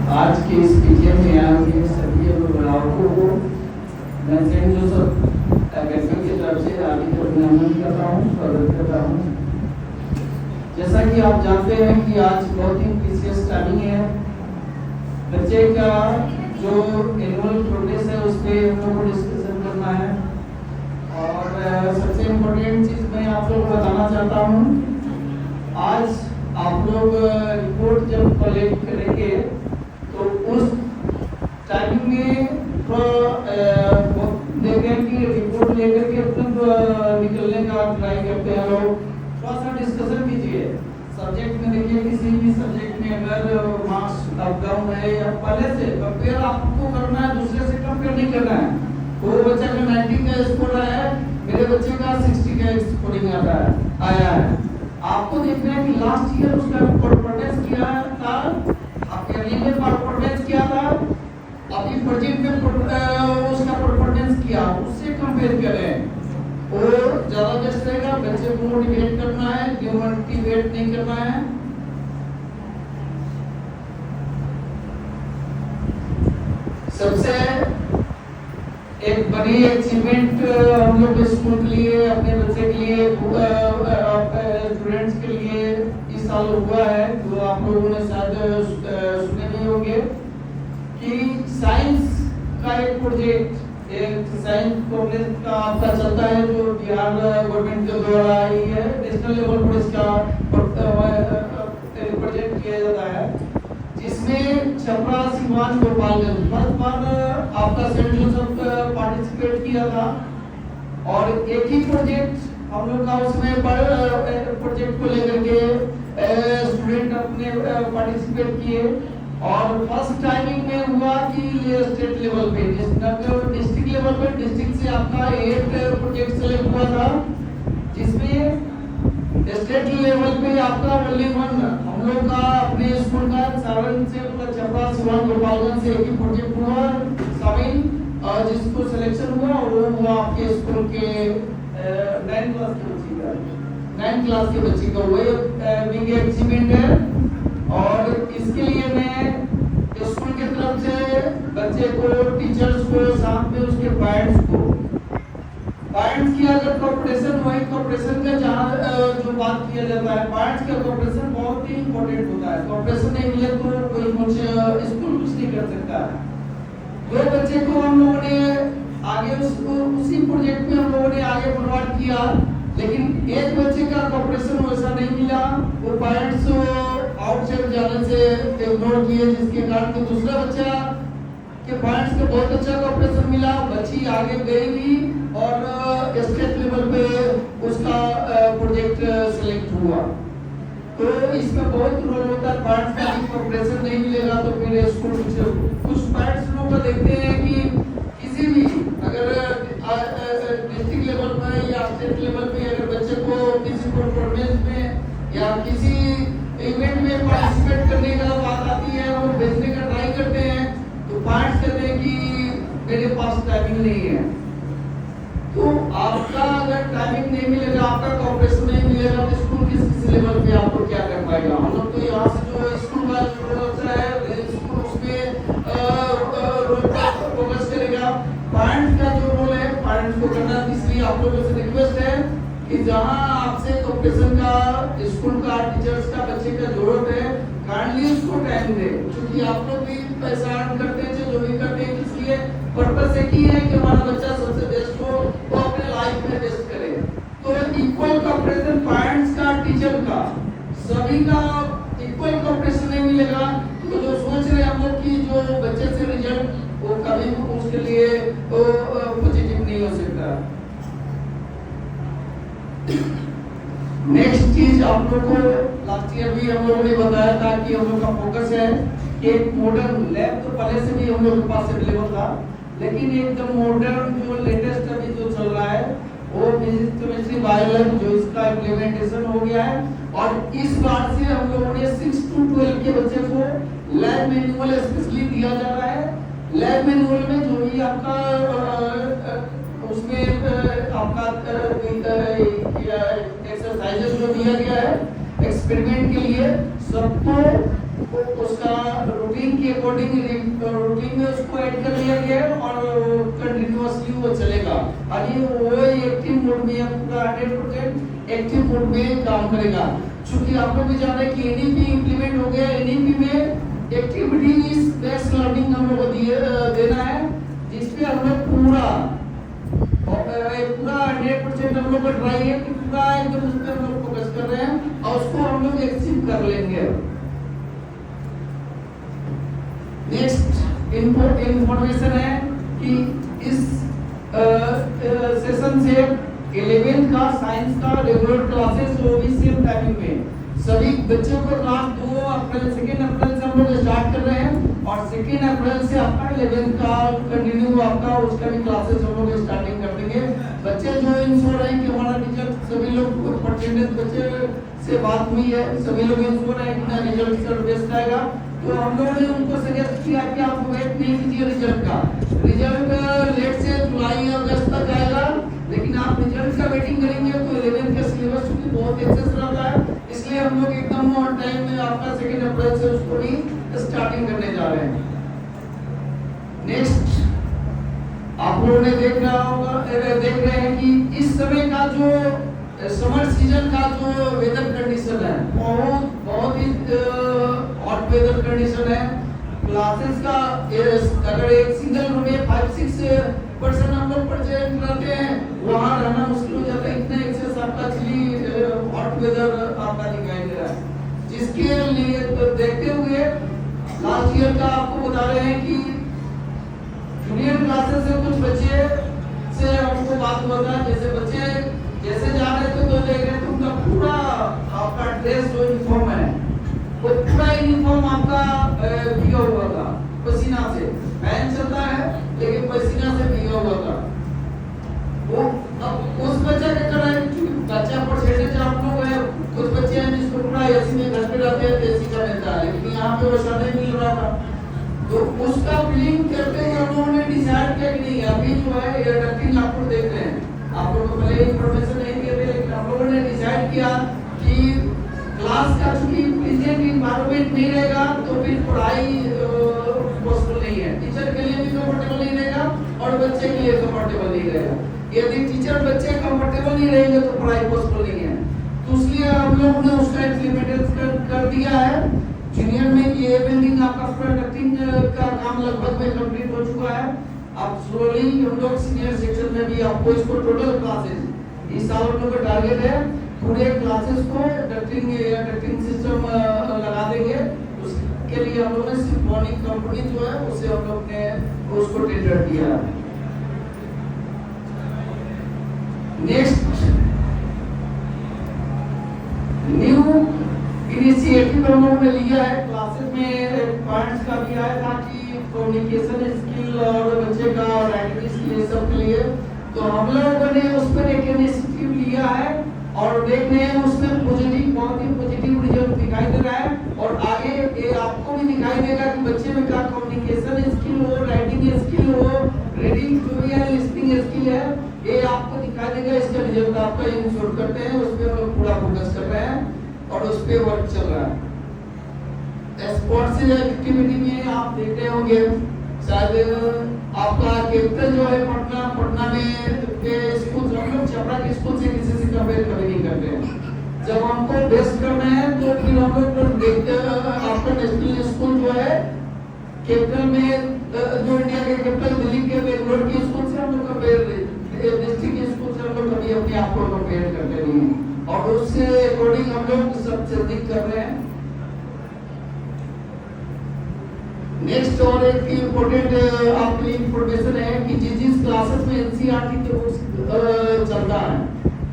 आज के इस पीटीएम में आए हुए सभी अभिभावकों को मैं सेंट जोसेफ एकेडमी की तरफ से हार्दिक अभिनंदन करता हूँ, स्वागत करता हूँ। जैसा कि आप जानते हैं कि आज बहुत ही प्रीशियस टाइमिंग है। बच्चे का जो एनुअल प्रोग्रेस है उस पर हम लोग को डिस्कशन करना है और सबसे इम्पोर्टेंट चीज़ मैं आप लोग को बताना चाहता हूँ। आज आप लोग रिपोर्ट जब कलेक्ट करेंगे तो उस टाइमिंग में देखें कि रिपोर्ट लेकर के तुरंत निकलने का ट्राई करते हैं लोग। थोड़ा सा डिस्कशन कीजिए सब्जेक्ट में। देखिए किसी भी सब्जेक्ट में अगर मार्क्स अप डाउन है या पहले से कंपेयर आपको करना है, दूसरे से कंपेयर नहीं करना है। वो बच्चा का 90 का स्कोर आया है, मेरे बच्चे का 60 का स्कोरिंग आया है। आपको देखना है कि लास्ट ईयर उसका परफॉर्मेंस क्या था, ईयरली में परफॉर्मेंस क्या था, अभी प्रोजेक्ट में उसका परफॉर्मेंस क्या, उससे कंपेयर करें और ज्यादा बेस्ट रहेगा। बच्चे को मोटिवेट करना है, डिमोटिवेट नहीं करना है। सबसे एक बड़ी अचीवमेंट हम लोग स्कूल के लिए, अपने बच्चे के लिए, स्टूडेंट्स के लिए इस साल हुआ है, जो आप लोगों ने शायद सुने नहीं होंगे कि साइंस का एक प्रोजेक्ट, एक साइंस प्रोजेक्ट का आपका चलता है जो बिहार गवर्नमेंट के द्वारा आई है। नेशनल लेवल पर इसका प्रोजेक्ट किया जाता है, जिसमें छपरा, सीवान, गोपालगंज फर्स्ट बार आपका सेंट जोसेफ पार्टिसिपेट किया था। और एक ही प्रोजेक्ट हम लोग का उसमें प्रोजेक्ट को लेकर के स्टूडेंट अपने पार्टिसिपेट किए और फर्स्ट टाइमिंग में हुआ कि ये स्टेट लेवल पे, डिस्ट्रिक्ट लेवल पे, डिस्ट्रिक्ट से आपका 8 प्रोजेक्ट सेलेक्ट हुआ था, जिसमें स्टेट लेवल पे आपका ओनली वन हम लोग का अपने स्कूल का सारण से, मतलब छपरा, सीवान, गोपालगंज से एक ही प्रोजेक्ट हुआ शामिल, जिसको सिलेक्शन हुआ और वो हुआ आपके स्कूल के 9th क्लास के बच्चे का, 9th क्लास के बच्चे का वो बिग अचीवमेंट है। और इसके लिए मैं स्कूल की तरफ से बच्चे को, टीचर्स को, साथ में उसके पेरेंट्स को, पेरेंट्स की अगर कोऑपरेशन, वही कोऑपरेशन का जहाँ जो बात किया जाता है, पेरेंट्स का कोऑपरेशन बहुत ही इंपॉर्टेंट होता है। कोऑपरेशन नहीं मिले तो कोई कुछ स्कूल कुछ नहीं कर सकता है। दो बच्चे को हम लोगों ने आगे उसी प्रोजेक्ट में हम लोगों ने आगे फॉरवर्ड किया, लेकिन एक बच्चे का कोऑपरेशन वैसा नहीं मिला, वो पेरेंट्स आउटसाइड जाने से इग्नोर किए, जिसके कारण कि दूसरा बच्चा के पेरेंट्स को बहुत अच्छा कोऑपरेशन मिला, बच्ची आगे गई भी और स्टेट लेवल पे उसका प्रोजेक्ट सिलेक्ट हुआ। तो इसमें बहुत रोल होता है, पेरेंट्स का भी कोऑपरेशन नहीं मिलेगा तो फिर स्कूल कुछ पेरेंट्स लोग को देखते हैं कि किसी भी अगर डिस्ट्रिक्ट लेवल पे या स्टेट लेवल पे अगर बच्चे को किसी परफॉर्मेंस में या किसी इवेंट में पार्टिसिपेट करने का बात आती है, वो भेजने का ट्राई करते हैं, तो पेरेंट्स कहते हैं कि मेरे पास टाइमिंग नहीं है। तो आपका अगर टाइमिंग नहीं मिलेगा, आपका कोऑपरेशन नहीं मिलेगा, तो स्कूल किस लेवल पे आपको क्या कर पाएगा। हम लोग तो यहाँ से जो स्कूल का जो है स्कूल उसमें फोकस करेगा। पेरेंट्स का जो रोल है पेरेंट्स को करना, इसलिए आप लोगों से रिक्वेस्ट है कि जहाँ आपसे कोऑपरेशन का, स्कूल का, टीचर्स का, बच्चे का जरूरत है, काइंडली उसको टाइम दे, क्योंकि आप लोग भी पैसा अर्न करते हैं, जो भी करते हैं, इसलिए पर्पस एक ही है कि हमारा बच्चा सबसे बेस्ट हो, वो अपने लाइफ में बेस्ट करे। तो इक्वल कोऑपरेशन पेरेंट्स का, टीचर का, सभी का इक्वल कोऑपरेशन नहीं मिलेगा तो जो सोच रहे हम लोग कि जो बच्चे से रिजल्ट वो कभी उसके लिए पॉजिटिव नहीं हो सकता। नेक्स्ट चीज आप लोग को लास्ट ईयर भी हम लोगों ने बताया था कि हम लोग का फोकस है कि एक मॉडर्न लैब, तो पहले से भी हम लोग के पास अवेलेबल था, लेकिन एकदम मॉडर्न जो लेटेस्ट अभी जो चल रहा है वो फिजिक्स, केमिस्ट्री, बायोलॉजी, जो इसका इम्प्लीमेंटेशन हो गया है। और इस बार से हम लोगों ने 6 to 12 के बच्चे को लैब मैनुअल स्पेशली दिया जा रहा है। लैब मैनुअल में जो भी आपका उसमें आपका एक्सरसाइजेस जो दिया गया है एक्सपेरिमेंट के लिए, सबको उसका रूटीन के अकॉर्डिंग रूटीन में उसको ऐड कर लिया गया है और कंटिन्यूअसली वो चलेगा। अभी वो एक्टिव मोड में पूरा 100% एक्टिव मोड में काम करेगा। चूंकि आप लोग भी जान रहे हैं कि एनईपी इंप्लीमेंट हो गया, एनईपी में एक्टिविटीज बेस्ड लर्निंग हम लोग को देना है, जिसपे हम लोग पूरा 100% हम लोग का ट्राई है कि पूरा एकदम उस पर हम लोग फोकस कर रहे हैं और उसको हम लोग अचीव कर लेंगे। नेक्स्ट इंफॉर्मेशन है कि इस सेशन से 11th का साइंस का रेगुलर क्लासेस वो भी सेम टाइमिंग में सभी बच्चों को क्लास 2 अप्रैल 2 अप्रैल से हम लोग स्टार्ट कर रहे हैं और 2 अप्रैल से आपका 11th का कंटिन्यू आपका उसका भी क्लासेस हम लोग स्टार्टिंग कर देंगे। बच्चे जो इंश्योर हैं कि हमारा रिजल्ट सभी लोग परसेंटेज बच्चे से बात हुई है, सभी लोग इंश्योर है कि ना रिजल्ट सर बेस्ट आएगा, तो हम लोगों ने उनको सजेस्ट किया कि आप वेट नहीं कीजिए रिजल्ट का। रिजल्ट लेट से जुलाई या अगस्त तक आएगा, लेकिन आप रिजल्ट का वेटिंग करेंगे तो 11th का सिलेबस चूंकि बहुत एक्सेस रहता है, इसलिए हम लोग एकदम ऑन टाइम में आपका 2 अप्रैल से उसको भी स्टार्टिंग करने जा रहे हैं। नेक्स्ट आप लोगों ने देख रहे हैं कि इस समय का जो समर सीजन का जो वेदर कंडीशन है बहुत ही हॉट वेदर कंडीशन है। क्लासेस का अगर एक सिंगल रूम में 5-6% हम लोग प्रेजेंट रहते हैं, वहाँ रहना मुश्किल हो जाता है, इतना एक्सेस आपका एक्चुअली हॉट वेदर आपका दिखाई दे रहा है। जिसके लिए देखते हुए लास्ट ईयर का आपको बता रहे हैं कि जूनियर क्लासेस से कुछ बच्चे से हमको बात हुआ था, जैसे बच्चे जैसे जा रहे थे तो देख रहे थे उनका पूरा आपका ड्रेस जो यूनिफॉर्म है वो पूरा यूनिफॉर्म आपका भीगा हुआ था पसीना से। फैन चलता है लेकिन पसीना से भीगा हुआ था। वो अब उस बच्चे के कारण बच्चा परसेंटेज आप लोग है, कुछ बच्चे हैं जिसको पूरा एसी में घर पे रहते हैं, एसी का रहता है, लेकिन यहाँ पे वो शादी मिल रहा था, तो उसका फीलिंग करते हुए हम लोगों ने डिसाइड किया कि नहीं अभी जो है एयर डक्टिंग आप लोग देख रहे हैं, आप लोगों को पहले इंफॉर्मेशन नहीं दिए थे, लेकिन हम लोगों ने डिसाइड किया कि क्लास का चूंकि प्रेजेंट इन्वायरमेंट नहीं रहेगा तो फिर पढ़ाई पॉसिबल नहीं है, टीचर के लिए भी कंफर्टेबल नहीं रहेगा और बच्चे के लिए कंफर्टेबल नहीं रहेगा। यदि टीचर बच्चे कंफर्टेबल नहीं रहेंगे तो पढ़ाई पॉसिबल नहीं है, तो इसलिए हम लोगों ने उसका इम्प्लीमेंट कर दिया है। जूनियर में ये बिल्डिंग आपका कंडक्टिंग का काम लगभग में कंप्लीट हो चुका है। अब स्लोली हम लोग सीनियर सेक्शन में भी आपको इसको टोटल क्लासेस इस साल हम लोग का टारगेट है पूरे क्लासेस को डक्टिंग सिस्टम लगा देंगे। उसके लिए हम लोग ने सिम्फोनिक कंपनी जो है उसे हम लोग ने उसको टेंडर किया। नेक्स्ट न्यू इनिशिएटिव हम लोगों ने लिया है, क्लासेस में पॉइंट्स का भी आया था कि कम्युनिकेशन स्किल और बच्चे का राइटिंग स्किल सब के लिए, तो हम लोगों ने उस पर एक इनिशिएटिव लिया है और देख रहे हैं उसमें पॉजिटिव बहुत ही पॉजिटिव रिजल्ट दिखाई दे रहा है और आगे ये आपको भी दिखाई देगा कि बच्चे में क्या कम्युनिकेशन स्किल हो, राइटिंग स्किल हो, रीडिंग जो भी है, लिसनिंग स्किल है, ये आपको दिखाई देगा। इसका रिजल्ट आपका इंश्योर करते हैं, उस पर हम लोग पूरा फोकस कर रहे हैं और उस पर वर्क चल रहा है। स्पोर्ट्स एक्टिविटी में आप देख रहे होंगे शायद आपका कैपिटल जो है पटना में के स्कूल हम लोग छपरा के स्कूल से किसी से कंपेयर कभी नहीं करते हैं। जब हमको बेस्ट करना है तो फिर हम लोग देखते हैं आपका नेशनल स्कूल जो है कैपिटल में जो इंडिया के कैपिटल दिल्ली के बेंगलोर के स्कूल से हम लोग कंपेयर डिस्ट्रिक्ट के स्कूल से हम लोग कभी अपने आप को कंपेयर करते नहीं हैं और उससे अकॉर्डिंग हम लोग सब जल्दी कर रहे हैं। नेक्स्ट और एक इम्पोर्टेंट आपके लिए इंफॉर्मेशन है कि जिस क्लासेस में एनसीईआरटी के बुक्स चलता है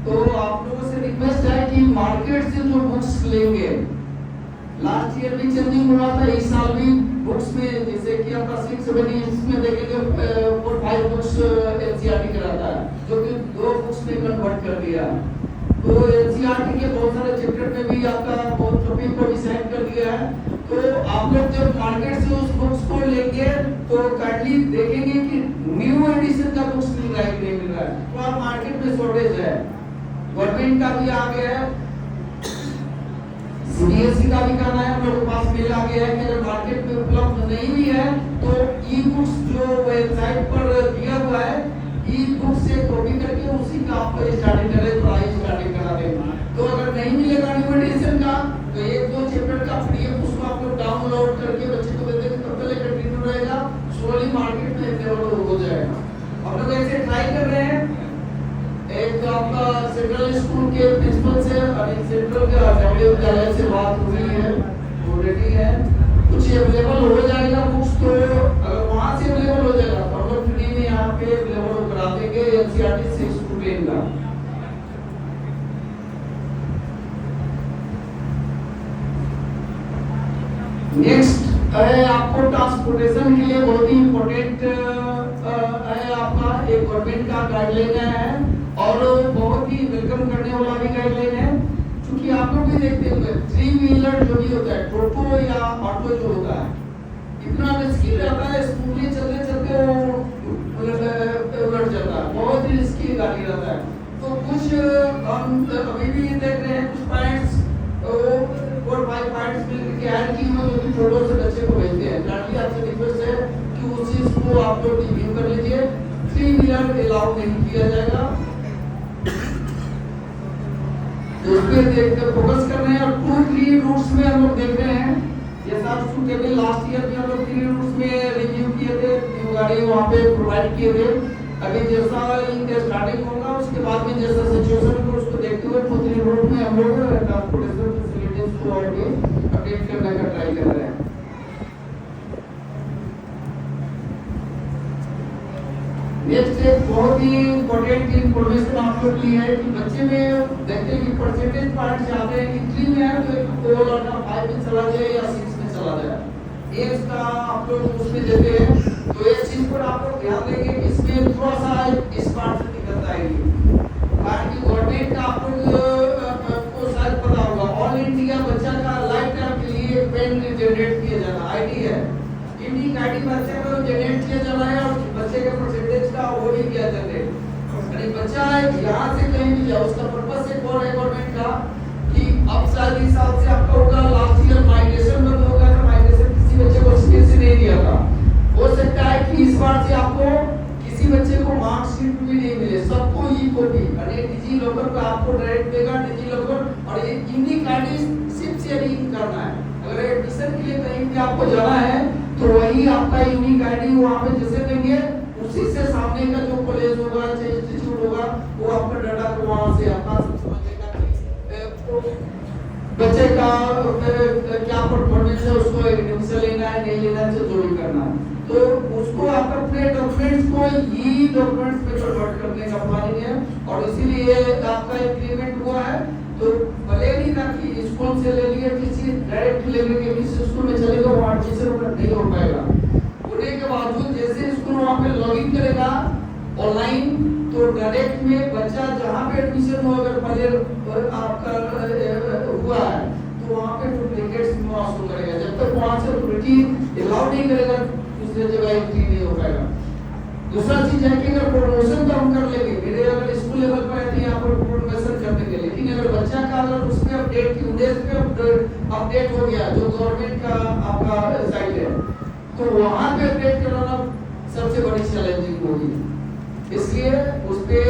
तो आप लोगों से रिक्वेस्ट है कि मार्केट से जो बुक्स लेंगे, लास्ट ईयर भी चेंजिंग हुआ था, इस साल भी बुक्स में जैसे कि आपका 6-7 में देखेंगे 4-5 बुक्स एनसीईआरटी का रहता है जो कि 2 बुक्स में कन्वर्ट कर दिया। तो एनसीईआरटी के बहुत सारे चैप्टर में भी आपका बहुत टॉपिक को डिसाइड कर दिया है, तो आप लोग जब मार्केट से उस बुक्स को लेंगे तो काइंडली देखेंगे कि न्यू एडिशन का बुक्स मिल रहा है कि नहीं मिल रहा है। तो आप मार्केट में शॉर्टेज है, गवर्नमेंट का भी आ गया है, सीबीएसई का भी कहना है हम लोग के पास मेल आ गया है कि अगर मार्केट में उपलब्ध नहीं आपको स्टार्टिंग करें पढ़ाई स्टार्टिंग करा दें। तो अगर नहीं मिलेगा न्यूमेरिएशन का तो एक दो चैप्टर का फ्री है, उसको आप लोग डाउनलोड करके बच्चे को दे देंगे, तब पहले कंटिन्यू रहेगा, स्लोली मार्केट में अवेलेबल हो जाएगा। हम लोग ऐसे ट्राई कर रहे हैं। एक आपका सेंट्रल स्कूल के प्रिंसिपल से और सेंट्रल के नवोदय विद्यालय से बात हुई है, वो रेडी है, कुछ अवेलेबल हो जाएगा बुक्स। तो अगर वहां से अवेलेबल हो जाएगा तो हम लोग फ्री में यहाँ पे अवेलेबल करा देंगे एनसीईआरटी 6 to 10 का। नेक्स्ट है आपको ट्रांसपोर्टेशन के लिए बहुत ही इम्पोर्टेंट है आपका एक गवर्नमेंट का गाइडलाइन है और बहुत ही वेलकम करने वाला भी गाइडलाइन है। क्योंकि आप लोग भी देखते होंगे 3 व्हीलर जो भी होता है, टोटो या ऑटो जो होता है, इतना रिस्की रहता है, स्मूथली चलते चलते वो उलट जाता है, बहुत ही रिस्की गाड़ी रहता है। तो कुछ हम अभी भी देख रहे हैं कुछ पॉइंट्स 4-5 पॉइंट्स मिलकर ऐड की हुई जो छोटो से बच्चे को भेजते हैं। काफी आपसे रिक्वेस्ट है कि उस चीज को आप लोग रिव्यू कर लीजिए। 3 व्हीलर अलाउ नहीं किया जाएगा, तो उस पे देखकर फोकस कर रहे हैं। और 2-3 रूट्स में हम लोग देख रहे हैं, जैसा सुटेबल लास्ट ईयर में हम लोग 3 रूट्स में रिव्यू किए थे, न्यू गाड़ी वहाँ पे प्रोवाइड किए थे। अभी जैसा इनका स्टार्टिंग होगा उसके बाद में जैसा सिचुएशन को उसको देखते हुए 2-3 रूट में हम लोग ट्रांसपोर्टेशन फैसिलिटीज को और भी अपडेट करने का ट्राई कर रहे हैं। नेक्स्ट एक बहुत ही इम्पोर्टेंट इन्फॉर्मेशन आप लोग की है कि बच्चे में देखते हैं कि परसेंटेज पॉइंट जाते हैं कि 3 में है तो एक ओवरऑल का 5 में चला जाए या 6 में चला जाए, एज का आप लोग उसमें देते हैं। तो इस चीज पर आप लोग ध्यान देंगे कि इसमें थोड़ा सा इस पार्ट से दिक्कत आएगी। कारण कि गवर्नमेंट का आप लोग को शायद पता होगा, ऑल इंडिया बच्चा का लाइफ टाइम के लिए पेन जनरेट किया जाना आईडी है, इंडियन आईडी बच्चे को जनरेट किया जाना है और बच्चे के परसेंटेज का वो भी किया जनरेट। यानी बच्चा यहाँ से कहीं भी जाए उसका पर्पस एक और है गवर्नमेंट का कि अब शायद इस साल से आपका होगा, लास्ट ईयर माइग्रेशन बंद होगा तो माइग्रेशन किसी बच्चे को स्पेस से नहीं दिया था। हो सकता है कि इस बार से आपको किसी बच्चे को मार्कशीट भी नहीं मिले, सबको ई कॉपी यानी डिजी लॉकर पे आपको डायरेक्ट देगा डिजी लॉकर। और ये यूनिक आईडी सिर्फ शेयरिंग करना है। अगर एडमिशन के लिए कहीं भी आपको जाना है तो वही आपका यूनिक आईडी वहाँ पे जैसे देंगे उसी से सामने का जो कॉलेज होगा चाहे इंस्टीट्यूट होगा वो आपका डाटा को वहाँ से अपना सब समझेगा कि बच्चे का क्या परफॉर्मेंस है, उसको एडमिशन लेना है नहीं लेना है, जोड़ी करना है। तो उसको आप अपने डॉक्यूमेंट्स को ई डॉक्यूमेंट्स में कन्वर्ट करने का प्लानिंग है और इसीलिए आपका इंक्रीमेंट हुआ है। तो भले नहीं था कि स्कूल से ले लिया किसी डायरेक्ट लेने के किसी स्कूल में चलेगा वहाँ एडमिशन नहीं हो पाएगा। होने के बावजूद जैसे स्कूल वहाँ पे लॉगिन करेगा ऑनलाइन तो डायरेक्ट में बच्चा जहाँ पे एडमिशन हो अगर पहले आपका हुआ है तो वहाँ पे डुप्लीकेट्स शुरू करेगा। जब तक वहाँ से अथॉरिटी अलाउ नहीं करेगा दूसरे जगह एंट्री नहीं हो पाएगा। दूसरा चीज है कि अगर प्रमोशन तो हम कर लेंगे, मेरे अगर स्कूल लेवल पर है तो यहाँ पर प्रमोशन कर देंगे, लेकिन अगर बच्चा का अगर उसमें अपडेट की उद्देश्य पे अपडेट हो गया जो गवर्नमेंट का आपका साइट है तो वहाँ पे अपडेट कराना सबसे बड़ी चैलेंजिंग होगी। इसलिए उस पर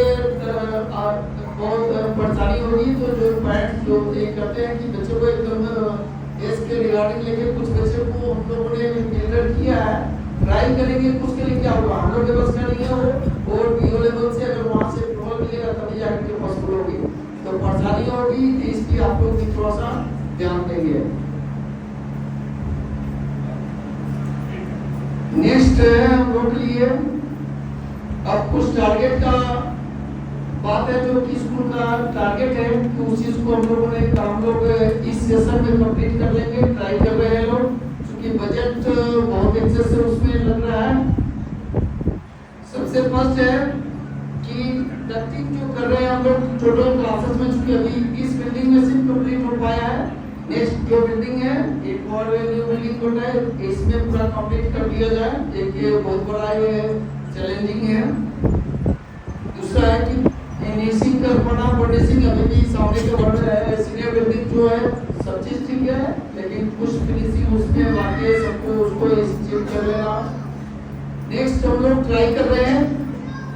बहुत परेशानी होगी। तो जो पेरेंट्स लोग ये करते हैं कि बच्चों को एकदम एज के रिगार्डिंग लेके कुछ बच्चों को हम लोगों ने फिल्टर किया है, ट्राई करेंगे कुछ के लिए क्या होगा हम लोग के बस का नहीं है वो और बीओ लेवल से अगर वहाँ से अप्रूवल मिलेगा तभी जाकर पॉसिबल होगी। तो परेशानी होगी तो इसकी आप लोग भी थोड़ा सा ध्यान देंगे। नेक्स्ट है हम लोग के लिए अब कुछ टारगेट का बात है जो कि स्कूल का टारगेट है कि उस चीज को हम लोग इस सेशन में कंप्लीट कर लेंगे, ट्राई कर रहे हैं लोग क्योंकि बजट बहुत एक्सेस से उसमें लग रहा है। सबसे फर्स्ट है कि नथिंग जो कर रहे हैं हम लोग टोटल क्लासेस में चूंकि अभी इस बिल्डिंग में सिर्फ कंप्लीट हो पाया है, नेक्स्ट जो बिल्डिंग है एक और न्यू बिल्डिंग होता है इसमें पूरा कंप्लीट कर दिया जाए। एक ये बहुत बड़ा ये चैलेंजिंग है। दूसरा है कि फिनिशिंग कर पाना, फिनिशिंग अभी भी सामने के बढ़ रहा है। सीनियर बिल्डिंग जो है सब चीज ठीक है लेकिन कुछ फिनिशिंग उसमें बाकी सबको उसको चेक कर लेना। नेक्स्ट हम लोग ट्राई कर रहे हैं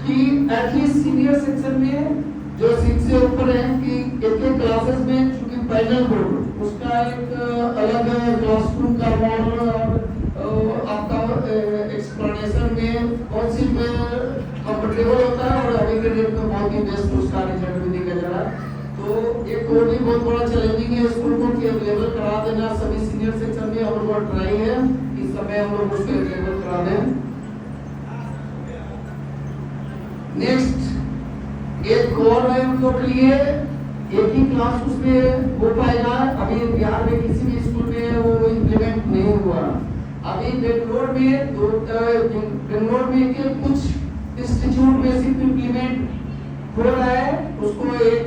कि एटलीस्ट सीनियर सेक्शन में जो 6 से ऊपर है कि एक क्लासेस में चूंकि पैनल बोर्ड उसका एक अलग क्लासरूम का मॉडल और आपका एक्सप्लेनेशन में कौन सी में कंफर्टेबल होता है और अभी के डेट में बहुत ही बेस्ट उसका रिजल्ट भी देखा जा रहा है। तो एक और भी बहुत बड़ा चैलेंजिंग है स्कूल को कि अवेलेबल करा देना सभी सीनियर सेक्शन में हम लोग ट्राई है इस समय हम लोग उसको अवेलेबल करा दें। नेक्स्ट एक और है हम लोग के लिए एक ही क्लास उसमें हो पाएगा। अभी बिहार में किसी भी स्कूल में वो इम्प्लीमेंट नहीं हुआ। अभी बेंगलोर में के कुछ इंस्टीट्यूट में सिर्फ इम्प्लीमेंट हो रहा है, उसको एक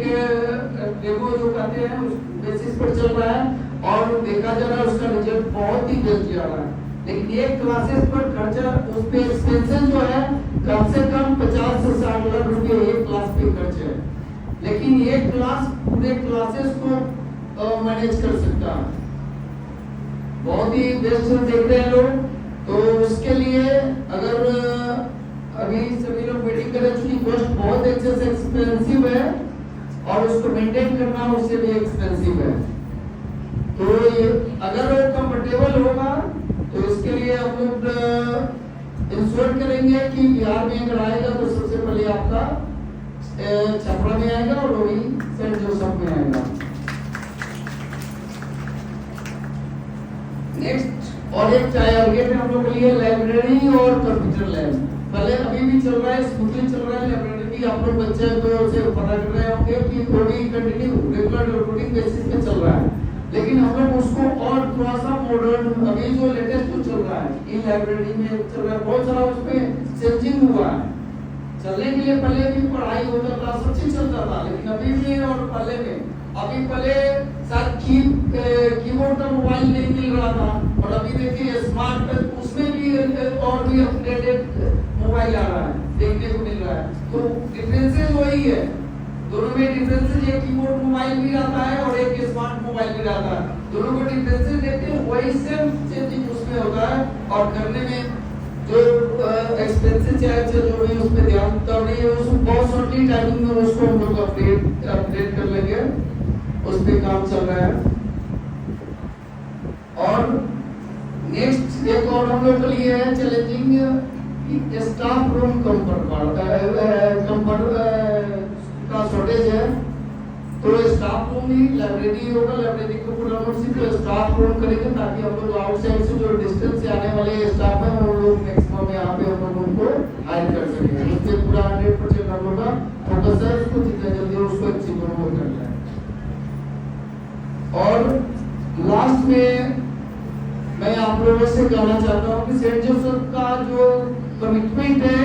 डेमो जो कहते हैं उस बेसिस पर चल रहा है और देखा जा रहा है उसका रिजल्ट बहुत ही बेस्ट जा रहा है। लेकिन ये क्लासेस पर खर्चा उस पे एक्सपेंसेस जो है कम से कम 50 से 60 लाख रुपए एक क्लास पे खर्च है, लेकिन ये क्लास पूरे क्लासेस को मैनेज कर सकता है। बहुत ही बेस्ट देख रहे हैं लोग। तो उसके लिए अगर अभी सभी लोग मीटिंग करें चूंकि कॉस्ट बहुत एक्सपेंसिव है और उसको मेंटेन करना उससे भी एक्सपेंसिव है। तो ये अगर वो कंफर्टेबल होगा तो इसके लिए हम लोग इंश्योर करेंगे कि बिहार में अगर आएगा तो सबसे पहले आपका छपरा में आएगा और वही सेंट जोसेफ में आएगा। नेक्स्ट और एक टारगेट है हम लोग के लिए लाइब्रेरी और कंप्यूटर लैब। पहले अभी भी चल रहा है, स्मूथली चल रहा है। लाइब्रेरी भी आप लोग बच्चे तो से पता कर रहे होंगे कि वो भी कंटिन्यू रेगुलर रिपोर्टिंग बेसिस पे चल रहा है, लेकिन हम लोग उसको और थोड़ा सा मॉडर्न अभी जो लेटेस्ट जो चल रहा है ई लाइब्रेरी में चल रहा है, बहुत सारा उसमें चेंजिंग हुआ है। चलने के लिए पहले भी पढ़ाई होता था, सब चीज चलता था, लेकिन अभी भी और पहले में अभी पहले शायद कीबोर्ड का मोबाइल नहीं मिल रहा था और अभी देखिए स्मार्ट उसमें भी और भी अपडेटेड मोबाइल आ रहा है, देखने को मिल रहा है। तो डिफरेंसेस वही है, दोनों में डिफरेंसेस एक कीबोर्ड मोबाइल भी आता है और एक स्मार्ट मोबाइल भी आता है। दोनों को डिफरेंसेस देखते हैं वही सेम चेंजिंग उसमें होता है और करने में जो एक्सपेंसिव चार्ज है जो भी उस पे ध्यान तब नहीं है, उसको बहुत शॉर्टली टाइमिंग में उसको हम लोग अपडेट कर लेंगे, उस पे काम चल रहा है। और नेक्स्ट एक और हम लोग के लिए है चैलेंजिंग स्टाफ रूम का शॉर्टेज है। तो स्टाफ रूम ही लाइब्रेरी होगा, लाइब्रेरी को पूरा सिर्फ स्टाफ रूम करेंगे ताकि हम लोग आउटसाइड से जो डिस्टेंस से आने वाले स्टाफ है वो लोग मैक्सिमम यहाँ पे हम लोग उनको हायर कर सकेंगे। उससे पूरा 100% हम लोग का फोकस है उसको जितना जल्दी उसको एक्सिक्यूट करना है। और लास्ट में मैं आप लोगों से कहना चाहता हूँ कि सेंट जोसेफ का जो कमिटमेंट है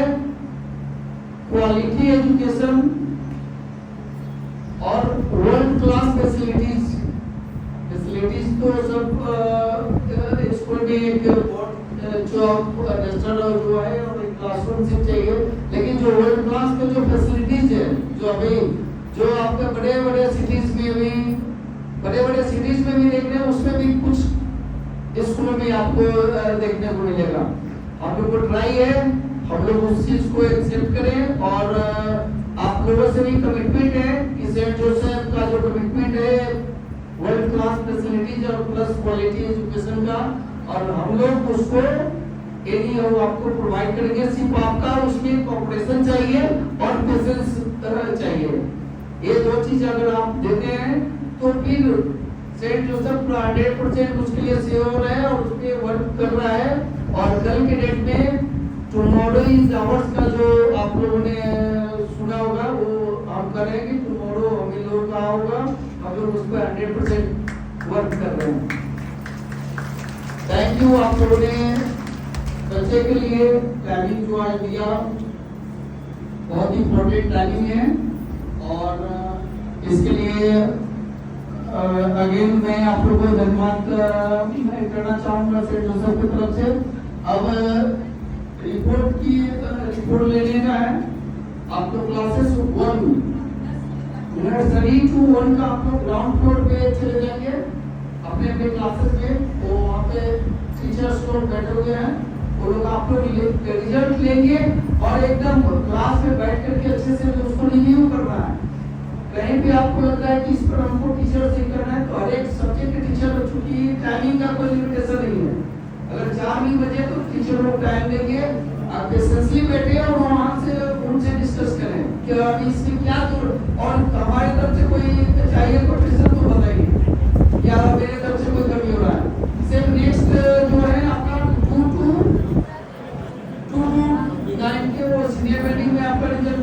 क्वालिटी एजुकेशन और वर्ल्ड क्लास फैसिलिटीज तो सब स्कूल में एक जो नेशनल जो है और एक क्लासरूम सिर्फ चाहिए, लेकिन जो वर्ल्ड क्लास के जो फैसिलिटीज है जो अभी जो आपके बड़े बड़े सिटीज में भी देख रहे हैं उसमें भी कुछ स्कूलों में आपको देखने को मिलेगा। हम लोग को ट्राई है, हम लोग उस चीज को एक्सेप्ट करें और आप लोगों से भी कमिटमेंट है कि सेंट जोसेफ का जो कमिटमेंट है वर्ल्ड क्लास फैसिलिटीज और प्लस क्वालिटी एजुकेशन का, और हम लोग उसको एनी हो आपको प्रोवाइड करेंगे। सिर्फ आपका उसमें कोऑपरेशन चाहिए और पेशेंस चाहिए। ये दो चीज अगर आप देते हैं तो फिर सेंट जोसेफ 100% उसके लिए श्योर है और उस पर वर्क कर रहा है। और कल के डेट में टुमारो इज आवर्स का जो आप लोगों ने सुना होगा वो हम करेंगे। टुमारो हम लोगों का होगा, हम लोग उस पर 100% वर्क कर रहे हैं। थैंक यू आप लोगों ने बच्चे के लिए टाइमिंग जो आज दिया, बहुत इंपॉर्टेंट टाइमिंग है और इसके लिए अगेन मैं आप लोगों को धन्यवाद करना चाहूंगा सेंट जोसेफ की तरफ से। अब रिपोर्ट लेने का है आप लोग क्लासेस 1 नर्सरी टू 1 का आप लोग ग्राउंड फ्लोर पे चले जाएंगे अपने अपने क्लासेस में। वो वहाँ पे टीचर्स लोग बैठे हुए हैं, वो लोग आप लोग रिजल्ट लेंगे और एकदम क्लास में बैठ करके अच्छे से उसको रिव्यू करना है। कहीं भी आपको लग रहा है कि इस पर हमको टीचर से करना है, तो हर एक सब्जेक्ट के टीचर, चूंकि टाइमिंग का कोई लिमिटेशन नहीं है, अगर 4 नहीं बजे तो टीचर लोग टाइम देंगे, आप पेशेंसली बैठे और वहाँ से उनसे डिस्कस करें कि अभी इसमें क्या और हमारे तरफ से कोई चाहिए कोटेशन तो बताइए, या मेरे तरफ से कोई कमी हो रहा है। सिर्फ नेक्स्ट जो है आपका 2 to 9 के वो सीनियर मीटिंग में आपका रिजल्ट